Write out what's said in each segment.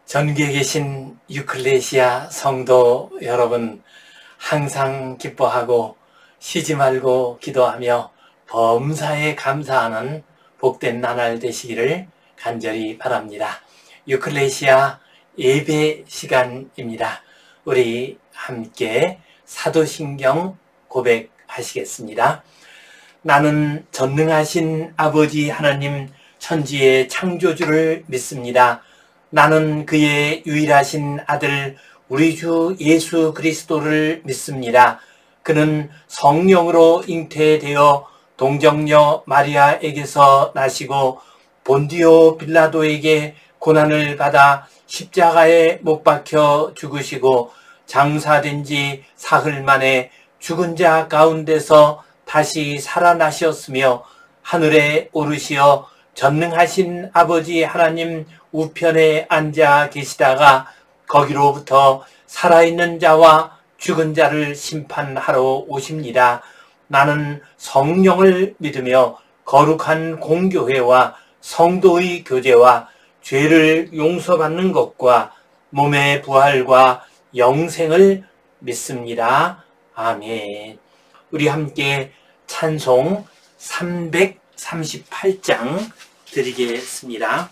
전국에 계신 유클레시아 성도 여러분, 항상 기뻐하고 쉬지 말고 기도하며 범사에 감사하는 복된 나날 되시기를 간절히 바랍니다. 유클레시아 예배 시간입니다. 우리 함께 사도신경 고백하시겠습니다. 나는 전능하신 아버지 하나님 천지의 창조주를 믿습니다. 나는 그의 유일하신 아들 우리 주 예수 그리스도를 믿습니다. 그는 성령으로 잉태되어 동정녀 마리아에게서 나시고 본디오 빌라도에게 고난을 받아 십자가에 못 박혀 죽으시고 장사된 지 사흘 만에 죽은 자 가운데서 다시 살아나셨으며 하늘에 오르시어 전능하신 아버지 하나님 우편에 앉아 계시다가 거기로부터 살아있는 자와 죽은 자를 심판하러 오십니다. 나는 성령을 믿으며 거룩한 공교회와 성도의 교제와 죄를 용서받는 것과 몸의 부활과 영생을 믿습니다. 아멘. 우리 함께 찬송 338장 드리겠습니다.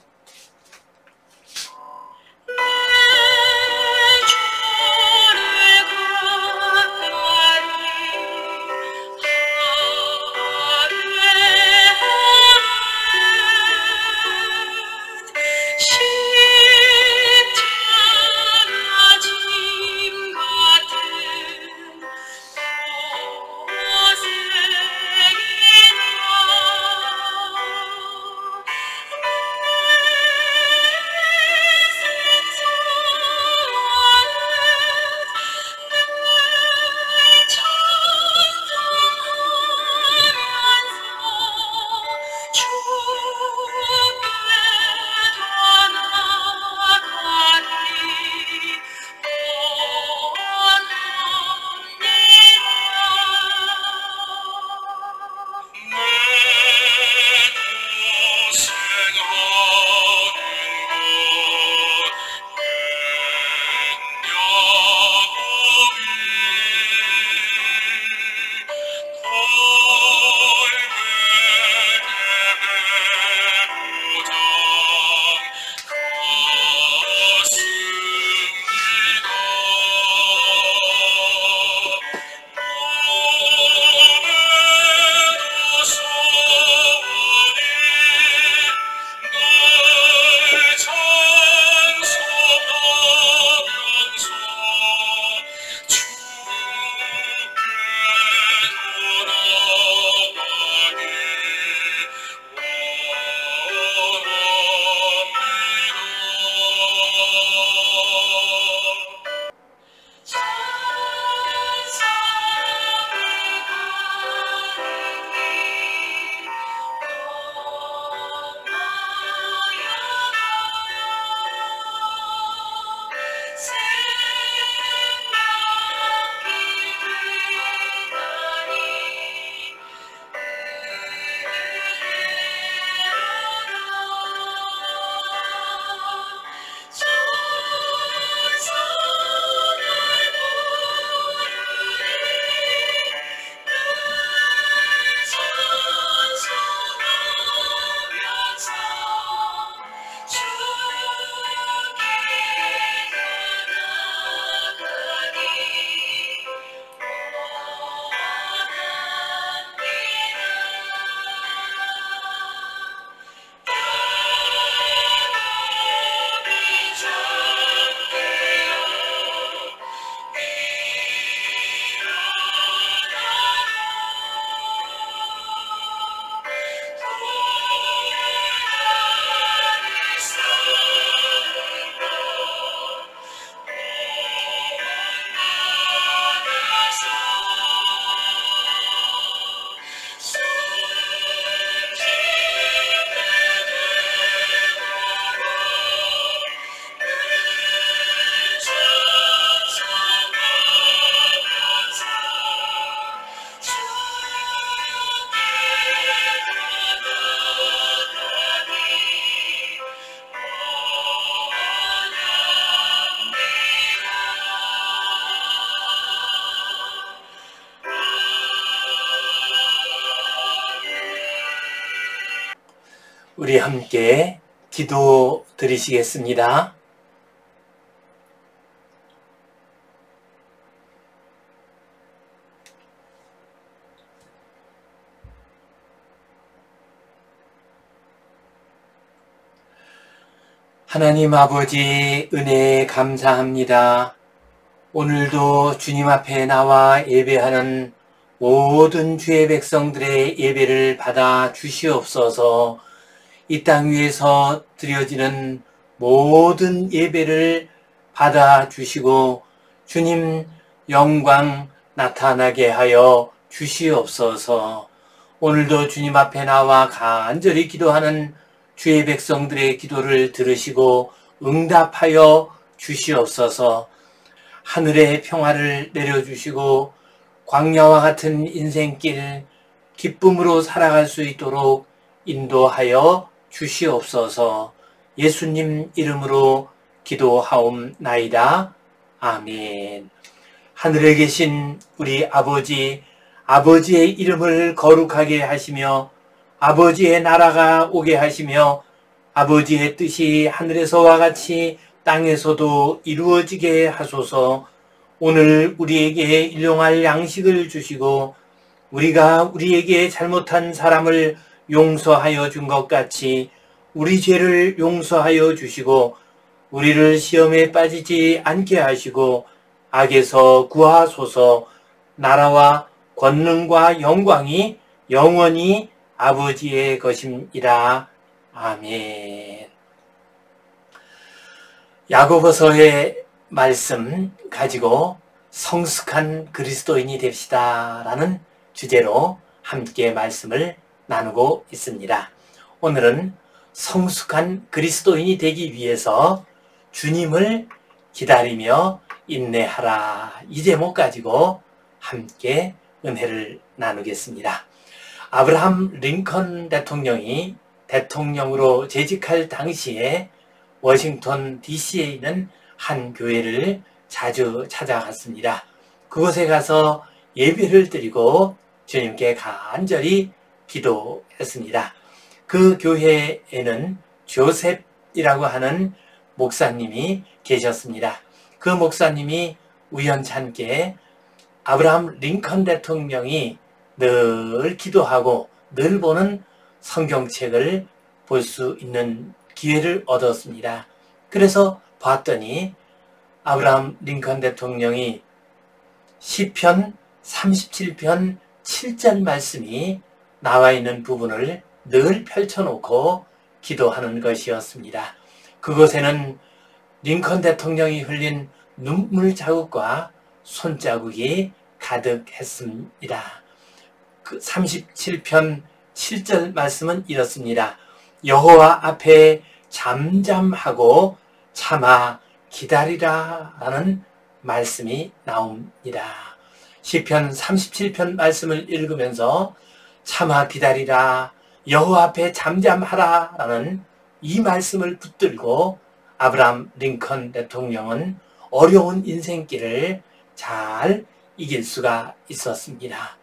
우리 함께 기도 드리시겠습니다. 하나님 아버지, 은혜 감사합니다. 오늘도 주님 앞에 나와 예배하는 모든 주의 백성들의 예배를 받아 주시옵소서. 이 땅 위에서 드려지는 모든 예배를 받아 주시고 주님 영광 나타나게 하여 주시옵소서. 오늘도 주님 앞에 나와 간절히 기도하는 주의 백성들의 기도를 들으시고 응답하여 주시옵소서. 하늘의 평화를 내려주시고 광야와 같은 인생길 기쁨으로 살아갈 수 있도록 인도하여 주시옵소서. 예수님 이름으로 기도하옵나이다. 아멘. 하늘에 계신 우리 아버지, 아버지의 이름을 거룩하게 하시며 아버지의 나라가 오게 하시며 아버지의 뜻이 하늘에서와 같이 땅에서도 이루어지게 하소서. 오늘 우리에게 일용할 양식을 주시고 우리가 우리에게 잘못한 사람을 용서하여 준 것 같이 우리 죄를 용서하여 주시고 우리를 시험에 빠지지 않게 하시고 악에서 구하소서. 나라와 권능과 영광이 영원히 아버지의 것임이라. 아멘. 야고보서의 말씀 가지고 성숙한 그리스도인이 됩시다 라는 주제로 함께 말씀을 나누고 있습니다. 오늘은 성숙한 그리스도인이 되기 위해서 주님을 기다리며 인내하라, 이 제목 가지고 함께 은혜를 나누겠습니다. 아브라함 링컨 대통령이 대통령으로 재직할 당시에 워싱턴 DC에 있는 한 교회를 자주 찾아갔습니다. 그곳에 가서 예배를 드리고 주님께 간절히 기도했습니다. 그 교회에는 조셉이라고 하는 목사님이 계셨습니다. 그 목사님이 우연찮게 아브라함 링컨 대통령이 늘 기도하고 늘 보는 성경책을 볼 수 있는 기회를 얻었습니다. 그래서 봤더니 아브라함 링컨 대통령이 시편 37편 7절 말씀이 나와 있는 부분을 늘 펼쳐놓고 기도하는 것이었습니다. 그곳에는 링컨 대통령이 흘린 눈물 자국과 손자국이 가득했습니다. 그 37편 7절 말씀은 이렇습니다. 여호와 앞에 잠잠하고 참아 기다리라 라는 말씀이 나옵니다. 시편 37편 말씀을 읽으면서 참아 기다리라, 여호와 앞에 잠잠하라 라는 이 말씀을 붙들고 아브라함 링컨 대통령은 어려운 인생길을 잘 이길 수가 있었습니다.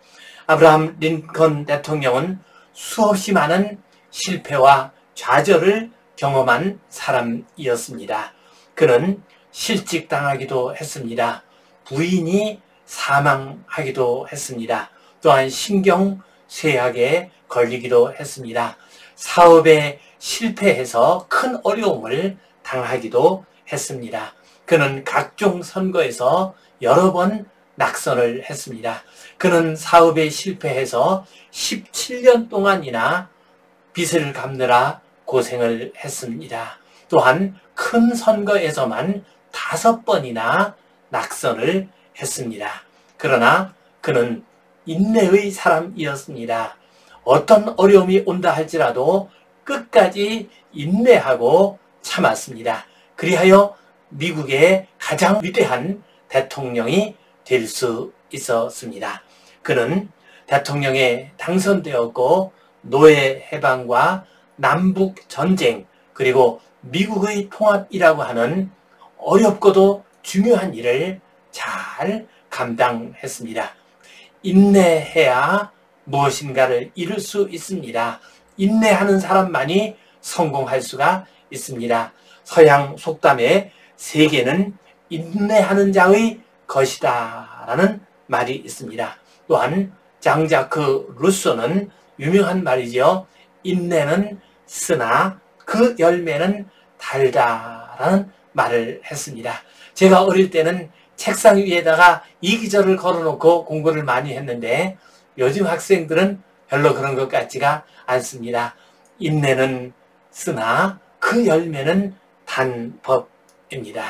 아브라함 링컨 대통령은 수없이 많은 실패와 좌절을 경험한 사람이었습니다. 그는 실직당하기도 했습니다. 부인이 사망하기도 했습니다. 또한 신경쇠약에 걸리기도 했습니다. 사업에 실패해서 큰 어려움을 당하기도 했습니다. 그는 각종 선거에서 여러 번 낙선을 했습니다. 그는 사업에 실패해서 17년 동안이나 빚을 갚느라 고생을 했습니다. 또한 큰 선거에서만 5번이나 낙선을 했습니다. 그러나 그는 인내의 사람이었습니다. 어떤 어려움이 온다 할지라도 끝까지 인내하고 참았습니다. 그리하여 미국의 가장 위대한 대통령이 될 수 있었습니다. 그는 대통령에 당선되었고 노예 해방과 남북 전쟁 그리고 미국의 통합이라고 하는 어렵고도 중요한 일을 잘 감당했습니다. 인내해야 무엇인가를 이룰 수 있습니다. 인내하는 사람만이 성공할 수가 있습니다. 서양 속담에 세계는 인내하는 자의 것이다 라는 말이 있습니다. 또한 장자크 루소는 유명한 말이죠. 인내는 쓰나 그 열매는 달다라는 말을 했습니다. 제가 어릴 때는 책상 위에다가 이기절을 걸어놓고 공부를 많이 했는데 요즘 학생들은 별로 그런 것 같지가 않습니다. 인내는 쓰나 그 열매는 단법입니다.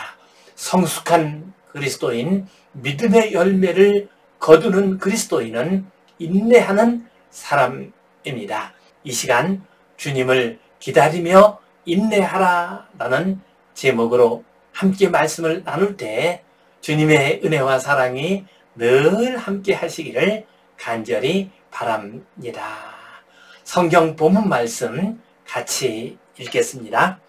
성숙한 그리스도인, 믿음의 열매를 거두는 그리스도인은 인내하는 사람입니다. 이 시간 주님을 기다리며 인내하라 라는 제목으로 함께 말씀을 나눌 때 주님의 은혜와 사랑이 늘 함께 하시기를 간절히 바랍니다. 성경 본문 말씀 같이 읽겠습니다.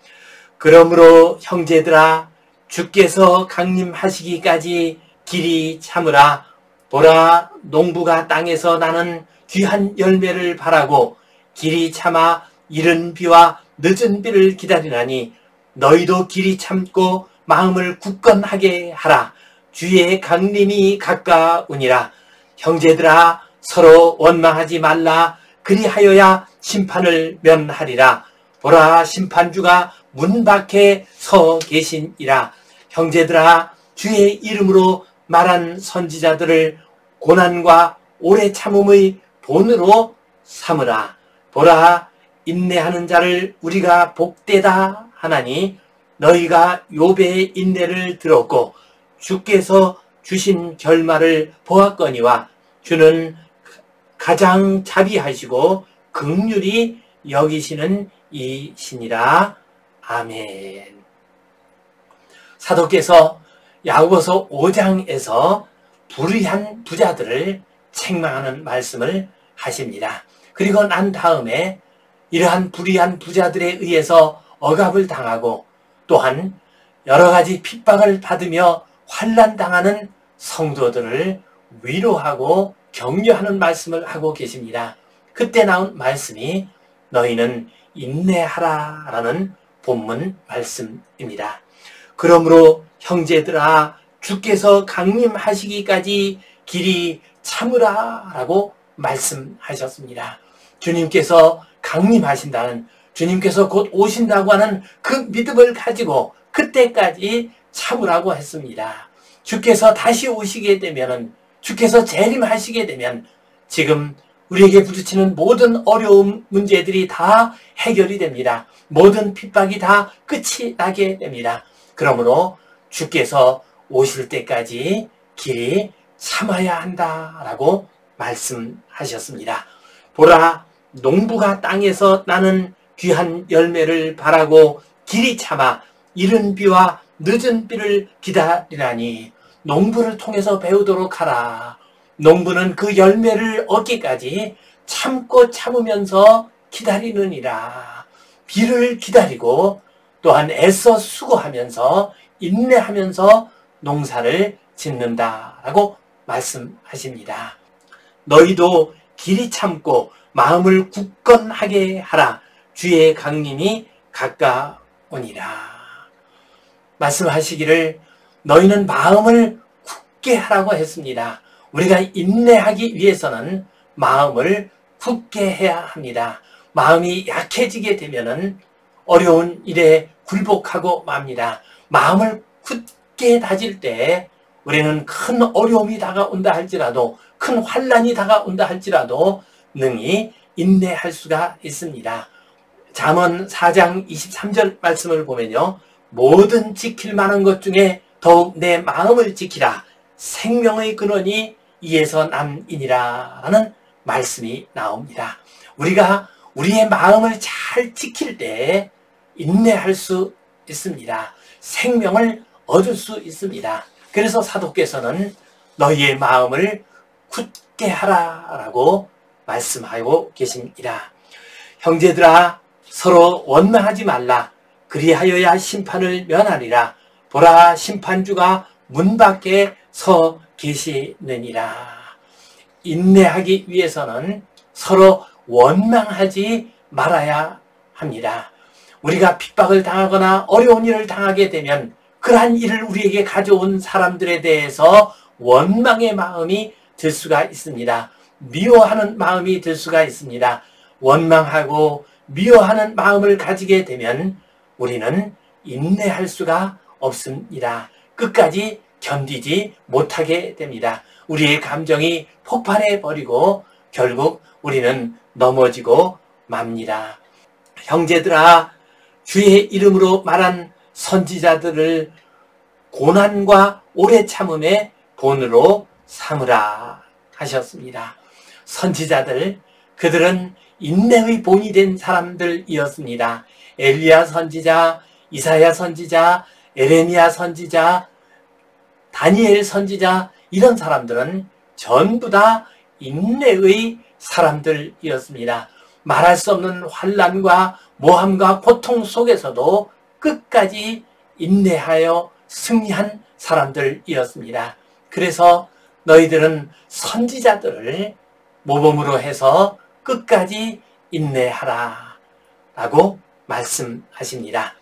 그러므로 형제들아 주께서 강림하시기까지 길이 참으라. 보라, 농부가 땅에서 나는 귀한 열매를 바라고 길이 참아 이른 비와 늦은 비를 기다리나니 너희도 길이 참고 마음을 굳건하게 하라. 주의 강림이 가까우니라. 형제들아 서로 원망하지 말라. 그리하여야 심판을 면하리라. 보라, 심판주가 문 밖에 서 계시니라. 형제들아 주의 이름으로 말한 선지자들을 고난과 오래 참음의 본으로 삼으라. 보라, 인내하는 자를 우리가 복되다 하나니 너희가 욥의 인내를 들었고 주께서 주신 결말을 보았거니와 주는 가장 자비하시고 긍휼히 여기시는 이시니라. 아멘. 사도께서 야고보서 5장에서 불의한 부자들을 책망하는 말씀을 하십니다. 그리고 난 다음에 이러한 불의한 부자들에 의해서 억압을 당하고 또한 여러 가지 핍박을 받으며 환난당하는 성도들을 위로하고 격려하는 말씀을 하고 계십니다. 그때 나온 말씀이 너희는 인내하라 라는 본문 말씀입니다. 그러므로 형제들아 주께서 강림하시기까지 길이 참으라 라고 말씀하셨습니다. 주님께서 강림하신다는, 주님께서 곧 오신다고 하는 그 믿음을 가지고 그때까지 참으라고 했습니다. 주께서 다시 오시게 되면은, 주께서 재림하시게 되면 지금 우리에게 부딪히는 모든 어려움 문제들이 다 해결이 됩니다. 모든 핍박이 다 끝이 나게 됩니다. 그러므로 주께서 오실 때까지 길이 참아야 한다라고 말씀하셨습니다. 보라, 농부가 땅에서 나는 귀한 열매를 바라고 길이 참아 이른 비와 늦은 비를 기다리라니 농부를 통해서 배우도록 하라. 농부는 그 열매를 얻기까지 참고 참으면서 기다리느니라. 비를 기다리고 또한 애써 수고하면서 인내하면서 농사를 짓는다라고 말씀하십니다. 너희도 길이 참고 마음을 굳건하게 하라. 주의 강림이 가까우니라. 말씀하시기를 너희는 마음을 굳게 하라고 했습니다. 우리가 인내하기 위해서는 마음을 굳게 해야 합니다. 마음이 약해지게 되면은 어려운 일에 굴복하고 맙니다. 마음을 굳게 다질 때 우리는 큰 어려움이 다가온다 할지라도, 큰 환난이 다가온다 할지라도 능히 인내할 수가 있습니다. 잠언 4장 23절 말씀을 보면요, 모든 지킬 만한 것 중에 더욱 내 마음을 지키라. 생명의 근원이 이에서 남이니라 라는 말씀이 나옵니다. 우리가 우리의 마음을 잘 지킬 때 인내할 수 있습니다. 생명을 얻을 수 있습니다. 그래서 사도께서는 너희의 마음을 굳게 하라 라고 말씀하고 계십니다. 형제들아 서로 원망하지 말라. 그리하여야 심판을 면하리라. 보라, 심판주가 문 밖에 서 계시느니라. 인내하기 위해서는 서로 원망하지 말아야 합니다. 우리가 핍박을 당하거나 어려운 일을 당하게 되면 그러한 일을 우리에게 가져온 사람들에 대해서 원망의 마음이 들 수가 있습니다. 미워하는 마음이 들 수가 있습니다. 원망하고 미워하는 마음을 가지게 되면 우리는 인내할 수가 없습니다. 끝까지 견디지 못하게 됩니다. 우리의 감정이 폭발해 버리고 결국 우리는 넘어지고 맙니다. 형제들아, 주의 이름으로 말한 선지자들을 고난과 오래 참음의 본으로 삼으라 하셨습니다. 선지자들, 그들은 인내의 본이 된 사람들이었습니다. 엘리야 선지자, 이사야 선지자, 에레미야 선지자, 다니엘 선지자, 이런 사람들은 전부 다 인내의 사람들이었습니다. 말할 수 없는 환난과 모함과 고통 속에서도 끝까지 인내하여 승리한 사람들이었습니다. 그래서 너희들은 선지자들을 모범으로 해서 끝까지 인내하라 라고 말씀하십니다.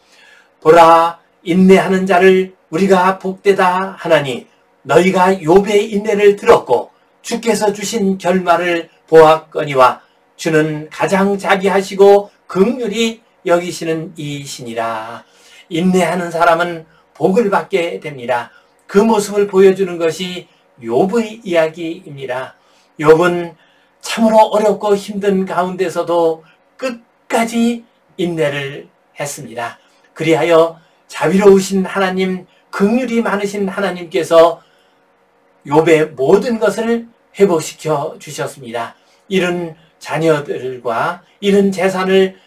보라, 인내하는 자를 우리가 복되다 하나니 너희가 욥의 인내를 들었고 주께서 주신 결말을 보았거니와 주는 가장 자비하시고 긍휼히 여기시는 이시니라. 인내하는 사람은 복을 받게 됩니다. 그 모습을 보여주는 것이 욥의 이야기입니다. 욥은 참으로 어렵고 힘든 가운데서도 끝까지 인내를 했습니다. 그리하여 자비로우신 하나님, 긍휼이 많으신 하나님께서 욥의 모든 것을 회복시켜 주셨습니다. 잃은 자녀들과 잃은 재산을,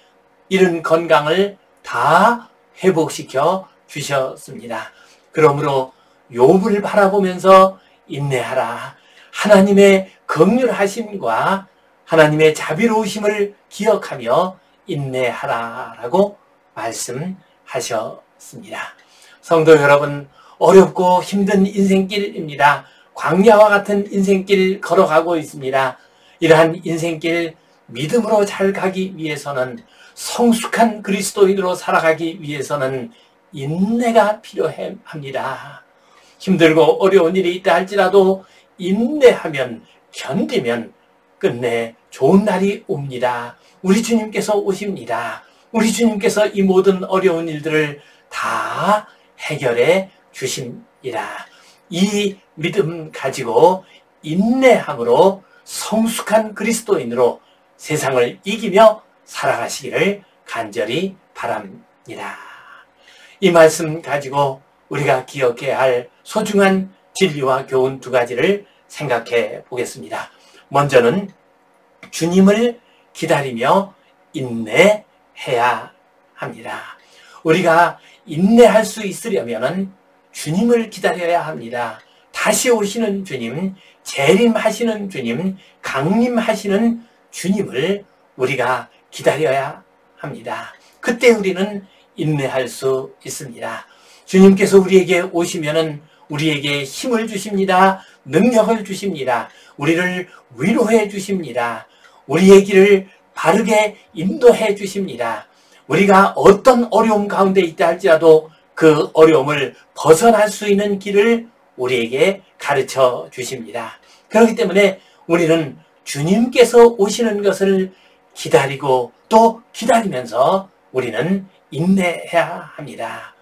잃은 건강을 다 회복시켜 주셨습니다. 그러므로 욥을 바라보면서 인내하라. 하나님의 긍휼하심과 하나님의 자비로우심을 기억하며 인내하라라고 말씀하셨습니다. 성도 여러분, 어렵고 힘든 인생길입니다. 광야와 같은 인생길 걸어가고 있습니다. 이러한 인생길 믿음으로 잘 가기 위해서는, 성숙한 그리스도인으로 살아가기 위해서는 인내가 필요합니다. 힘들고 어려운 일이 있다 할지라도 인내하면, 견디면 끝내 좋은 날이 옵니다. 우리 주님께서 오십니다. 우리 주님께서 이 모든 어려운 일들을 다 해결해 주십니다. 이 믿음 가지고 인내함으로 성숙한 그리스도인으로 세상을 이기며 살아가시기를 간절히 바랍니다. 이 말씀 가지고 우리가 기억해야 할 소중한 진리와 교훈 두 가지를 생각해 보겠습니다. 먼저는 주님을 기다리며 인내해야 합니다. 우리가 인내할 수 있으려면 주님을 기다려야 합니다. 다시 오시는 주님, 재림하시는 주님, 강림하시는 주님을 우리가 기다려야 합니다. 그때 우리는 인내할 수 있습니다. 주님께서 우리에게 오시면은 우리에게 힘을 주십니다. 능력을 주십니다. 우리를 위로해 주십니다. 우리의 길을 바르게 인도해 주십니다. 우리가 어떤 어려움 가운데 있다 할지라도 그 어려움을 벗어날 수 있는 길을 우리에게 가르쳐 주십니다. 그렇기 때문에 우리는 주님께서 오시는 것을 기다리고 또 기다리면서 우리는 인내해야 합니다.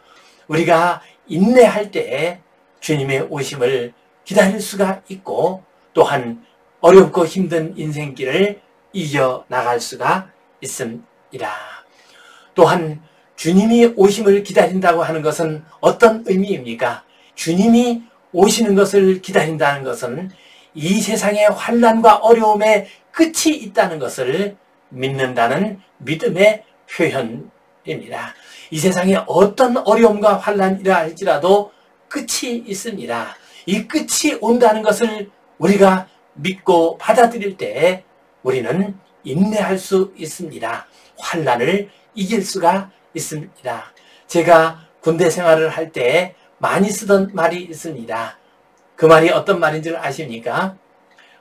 우리가 인내할 때 주님의 오심을 기다릴 수가 있고 또한 어렵고 힘든 인생길을 이겨나갈 수가 있습니다. 또한 주님이 오심을 기다린다고 하는 것은 어떤 의미입니까? 주님이 오시는 것을 기다린다는 것은 이 세상의 환난과 어려움에 끝이 있다는 것을 믿는다는 믿음의 표현입니다. 이 세상에 어떤 어려움과 환난이라 할지라도 끝이 있습니다. 이 끝이 온다는 것을 우리가 믿고 받아들일 때 우리는 인내할 수 있습니다. 환난을 이길 수가 있습니다. 제가 군대 생활을 할 때 많이 쓰던 말이 있습니다. 그 말이 어떤 말인 줄 아십니까?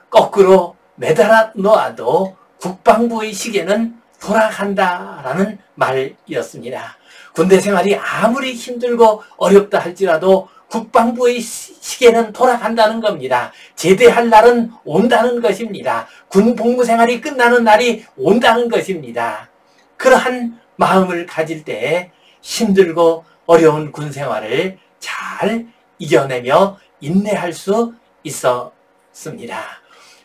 거꾸로 매달아 놓아도 국방부의 시계는 돌아간다라는 말이었습니다. 군대 생활이 아무리 힘들고 어렵다 할지라도 국방부의 시계는 돌아간다는 겁니다. 제대할 날은 온다는 것입니다. 군 복무 생활이 끝나는 날이 온다는 것입니다. 그러한 마음을 가질 때 힘들고 어려운 군 생활을 잘 이겨내며 인내할 수 있었습니다.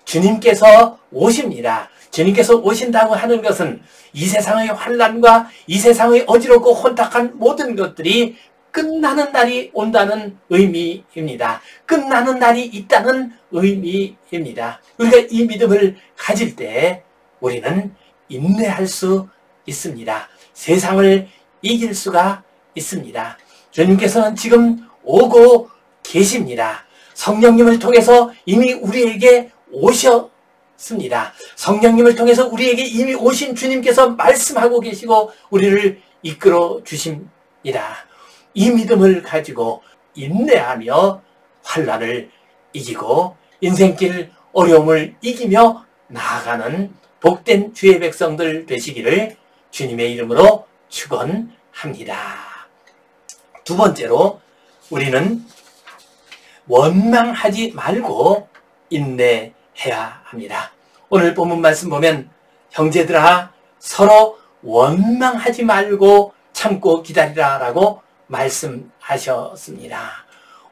주님께서 오십니다. 주님께서 오신다고 하는 것은 이 세상의 환난과 이 세상의 어지럽고 혼탁한 모든 것들이 끝나는 날이 온다는 의미입니다. 끝나는 날이 있다는 의미입니다. 우리가 이 믿음을 가질 때 우리는 인내할 수 있습니다. 세상을 이길 수가 있습니다. 주님께서는 지금 오고 계십니다. 성령님을 통해서 이미 우리에게 오셨습니다. 성령님을 통해서 우리에게 이미 오신 주님께서 말씀하고 계시고 우리를 이끌어 주십니다. 이 믿음을 가지고 인내하며 환난을 이기고 인생길 어려움을 이기며 나아가는 복된 주의 백성들 되시기를 주님의 이름으로 축원합니다. 두 번째로 우리는 원망하지 말고 인내해야 합니다. 오늘 본문 말씀 보면 형제들아 서로 원망하지 말고 참고 기다리라 라고 말씀하셨습니다.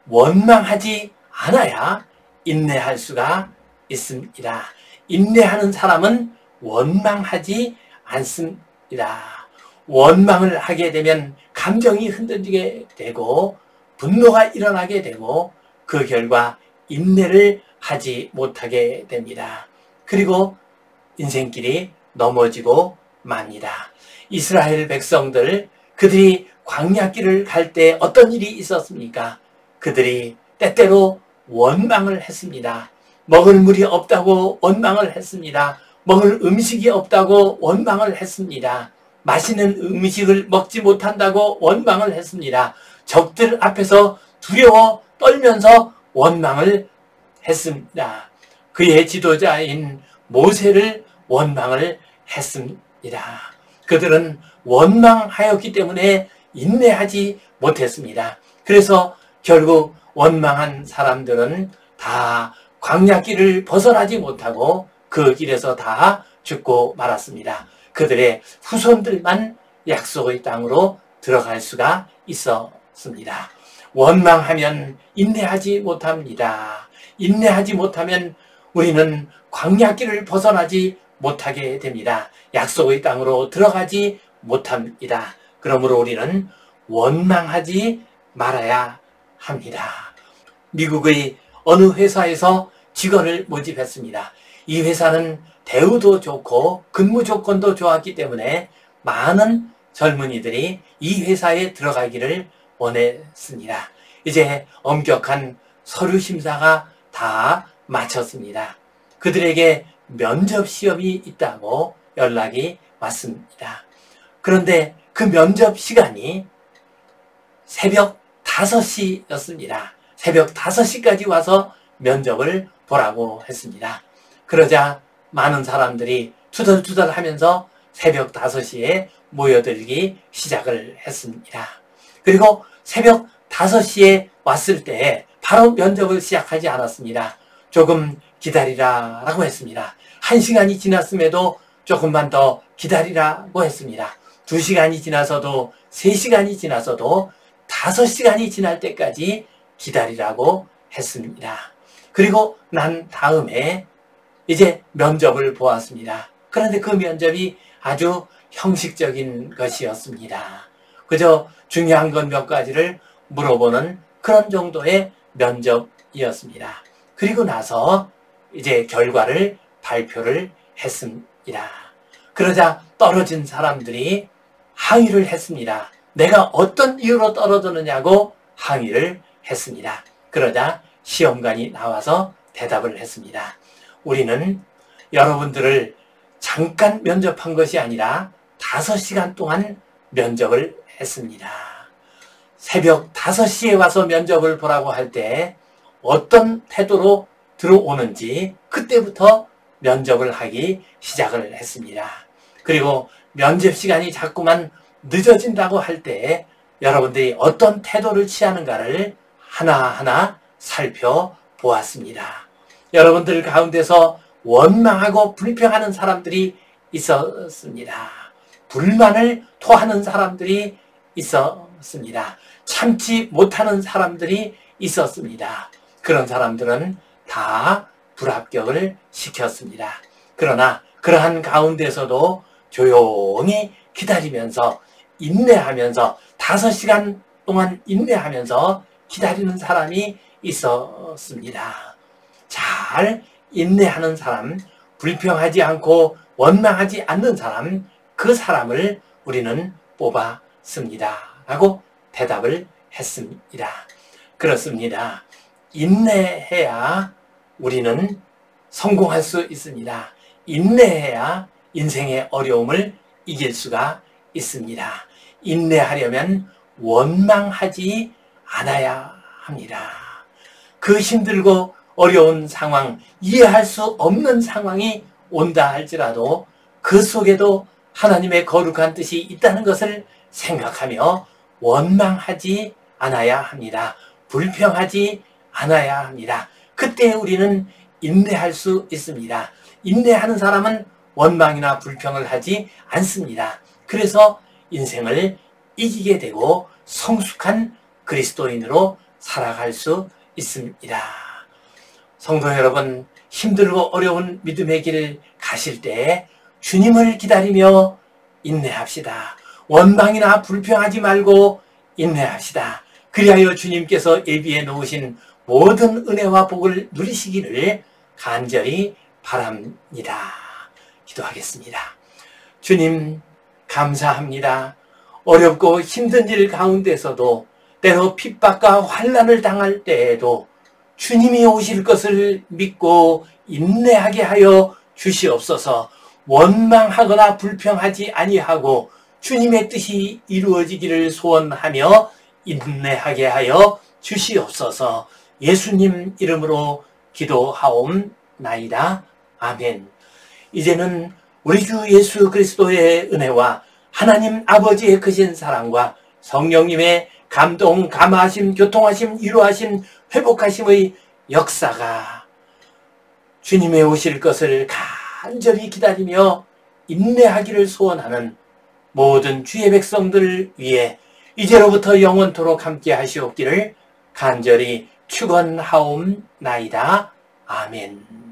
원망하지 않아야 인내할 수가 있습니다. 인내하는 사람은 원망하지 않습니다. 원망을 하게 되면 감정이 흔들리게 되고 분노가 일어나게 되고 그 결과 인내를 하지 못하게 됩니다. 그리고 인생길이 넘어지고 맙니다. 이스라엘 백성들 그들이 광야길을 갈 때 어떤 일이 있었습니까? 그들이 때때로 원망을 했습니다. 먹을 물이 없다고 원망을 했습니다. 먹을 음식이 없다고 원망을 했습니다. 맛있는 음식을 먹지 못한다고 원망을 했습니다. 적들 앞에서 두려워 떨면서 원망을 했습니다. 그의 지도자인 모세를 원망을 했습니다. 그들은 원망하였기 때문에 인내하지 못했습니다. 그래서 결국 원망한 사람들은 다 광야길을 벗어나지 못하고 그 길에서 다 죽고 말았습니다. 그들의 후손들만 약속의 땅으로 들어갈 수가 있었습니다. 원망하면 인내하지 못합니다. 인내하지 못하면 우리는 광야길을 벗어나지 못하게 됩니다. 약속의 땅으로 들어가지 못합니다. 그러므로 우리는 원망하지 말아야 합니다. 미국의 어느 회사에서 직원을 모집했습니다. 이 회사는 대우도 좋고 근무 조건도 좋았기 때문에 많은 젊은이들이 이 회사에 들어가기를 원했습니다. 이제 엄격한 서류 심사가 다 마쳤습니다. 그들에게 면접 시험이 있다고 연락이 왔습니다. 그런데 그 면접 시간이 새벽 5시였습니다. 새벽 5시까지 와서 면접을 보라고 했습니다. 그러자 많은 사람들이 투덜투덜 하면서 새벽 5시에 모여들기 시작을 했습니다. 그리고 새벽 5시에 왔을 때 바로 면접을 시작하지 않았습니다. 조금 기다리라고 했습니다. 1시간이 지났음에도 조금만 더 기다리라고 했습니다. 2시간이 지나서도 3시간이 지나서도 5시간이 지날 때까지 기다리라고 했습니다. 그리고 난 다음에 이제 면접을 보았습니다. 그런데 그 면접이 아주 형식적인 것이었습니다. 그저 중요한 건 몇 가지를 물어보는 그런 정도의 면접이었습니다. 그리고 나서 이제 결과를 발표를 했습니다. 그러자 떨어진 사람들이 항의를 했습니다. 내가 어떤 이유로 떨어졌느냐고 항의를 했습니다. 그러자 시험관이 나와서 대답을 했습니다. 우리는 여러분들을 잠깐 면접한 것이 아니라 5시간 동안 면접을 했습니다. 새벽 5시에 와서 면접을 보라고 할 때 어떤 태도로 들어오는지 그때부터 면접을 하기 시작을 했습니다. 그리고 면접 시간이 자꾸만 늦어진다고 할 때 여러분들이 어떤 태도를 취하는가를 하나하나 살펴보았습니다. 여러분들 가운데서 원망하고 불평하는 사람들이 있었습니다. 불만을 토하는 사람들이 있었습니다. 참지 못하는 사람들이 있었습니다. 그런 사람들은 다 불합격을 시켰습니다. 그러나 그러한 가운데서도 조용히 기다리면서 인내하면서 5시간 동안 인내하면서 기다리는 사람이 있었습니다. 잘 인내하는 사람, 불평하지 않고 원망하지 않는 사람, 그 사람을 우리는 뽑았습니다. 라고 대답을 했습니다. 그렇습니다. 인내해야 우리는 성공할 수 있습니다. 인내해야 인생의 어려움을 이길 수가 있습니다. 인내하려면 원망하지 않아야 합니다. 그 힘들고 어려운 상황, 이해할 수 없는 상황이 온다 할지라도 그 속에도 하나님의 거룩한 뜻이 있다는 것을 생각하며 원망하지 않아야 합니다. 불평하지 않아야 합니다. 그때 우리는 인내할 수 있습니다. 인내하는 사람은 원망이나 불평을 하지 않습니다. 그래서 인생을 이기게 되고 성숙한 그리스도인으로 살아갈 수 있습니다. 성도 여러분, 힘들고 어려운 믿음의 길 가실 때 주님을 기다리며 인내합시다. 원망이나 불평하지 말고 인내합시다. 그리하여 주님께서 예비해 놓으신 모든 은혜와 복을 누리시기를 간절히 바랍니다. 기도하겠습니다. 주님, 감사합니다. 어렵고 힘든 일 가운데서도 때로 핍박과 환난을 당할 때에도 주님이 오실 것을 믿고 인내하게 하여 주시옵소서. 원망하거나 불평하지 아니하고 주님의 뜻이 이루어지기를 소원하며 인내하게 하여 주시옵소서. 예수님 이름으로 기도하옵나이다. 아멘. 이제는 우리 주 예수 그리스도의 은혜와 하나님 아버지의 크신 사랑과 성령님의 감동, 감화하심, 교통하심, 위로하심, 회복하심의 역사가 주님의 오실 것을 간절히 기다리며 인내하기를 소원하는 모든 주의 백성들 위해 이제로부터 영원토록 함께 하시옵기를 간절히 축원하옵나이다. 아멘.